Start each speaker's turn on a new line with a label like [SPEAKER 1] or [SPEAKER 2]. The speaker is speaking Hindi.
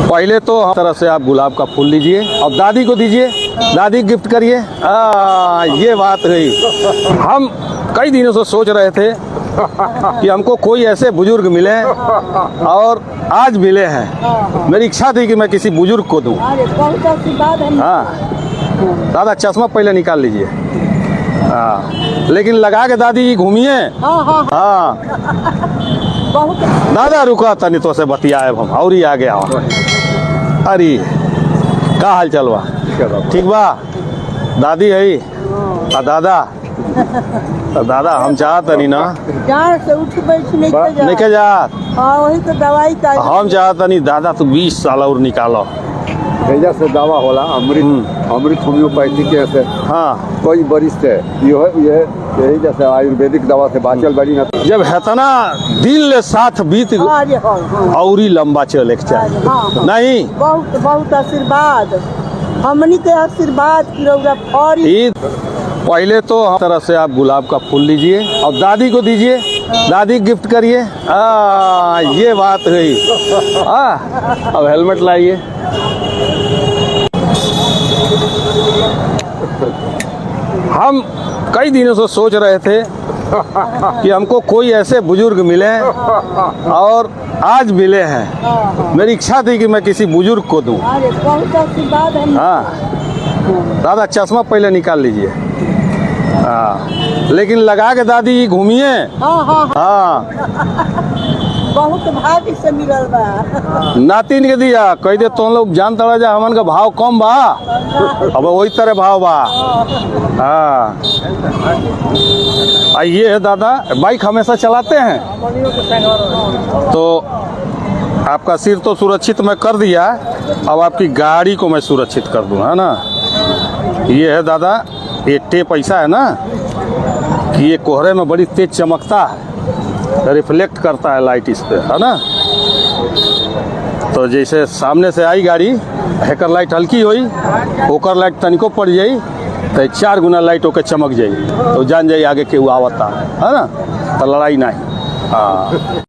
[SPEAKER 1] पहले तो हर तरह से आप गुलाब का फूल लीजिए और दादी को दीजिए, दादी गिफ्ट करिए। ये बात रही। हम कई दिनों से सोच रहे थे कि हमको कोई ऐसे बुजुर्ग मिले और आज मिले हैं। मेरी इच्छा थी कि मैं किसी बुजुर्ग को दूं। हाँ दादा, चश्मा पहले निकाल लीजिए। हाँ, लेकिन लगा के दादी जी घूमिए। हाँ दादा रुका तनी तो से बतियाए हम और ही आ गया। अरे का हाल चल बा? ठीक बा? दादी है दादा हम चाहत नहीं ना
[SPEAKER 2] से उठ बैठ
[SPEAKER 1] नहीं के जात।
[SPEAKER 2] वही तो दवाई का
[SPEAKER 1] हम चाहत नहीं दादा, तू 20 साल और निकालो।
[SPEAKER 3] हैजा से दवा होला अमृत होम्योपैथी के से।
[SPEAKER 1] हाँ
[SPEAKER 3] कोई वरिष्ठ है यही जैसे आयुर्वेदिक दवा से बाँचल बड़ी ना।
[SPEAKER 1] जब हेतना दिल साथ बीत और ही लंबा चले के चाहिए। नहीं
[SPEAKER 2] बहुत बहुत आशीर्वाद, हमनी के आशीर्वाद की रौरा फौरी।
[SPEAKER 1] पहले तो हर तरह से आप गुलाब का फूल लीजिए और दादी को दीजिए, दादी गिफ्ट करिए। ये बात रही। अब हेलमेट लाइए। हम कई दिनों से सोच रहे थे कि हमको कोई ऐसे बुजुर्ग मिले और आज मिले हैं। मेरी इच्छा थी कि मैं किसी बुजुर्ग को दूं।
[SPEAKER 2] बहुत आशीर्वाद।
[SPEAKER 1] हाँ दादा, चश्मा पहले निकाल लीजिए। हाँ, लेकिन लगा के दादी जी घूमिए। हाँ
[SPEAKER 2] बहुत भाग्य से मिलल बा।
[SPEAKER 1] नातिन के दिया कह दे तुम लोग जान तड़ा जा हमन का भाव कम बा, अब वही तरह भाव बा। हाँ ये है दादा, बाइक हमेशा चलाते हैं तो आपका सिर तो सुरक्षित मैं कर दिया, अब आपकी गाड़ी को मैं सुरक्षित कर दूँ, है ना। ये है दादा, ये टेप ऐसा है ना कि ये कोहरे में बड़ी तेज चमकता है, रिफ्लेक्ट करता है लाइट इस पे, है ना। तो जैसे सामने से आई गाड़ी, हेकर लाइट हल्की हुई, ओकर लाइट तनिको पड़ जाई तो 4 गुना लाइट होकर चमक जाई, तो जान जाई आगे केहू आवता है ना, तो लड़ाई नहीं। हाँ।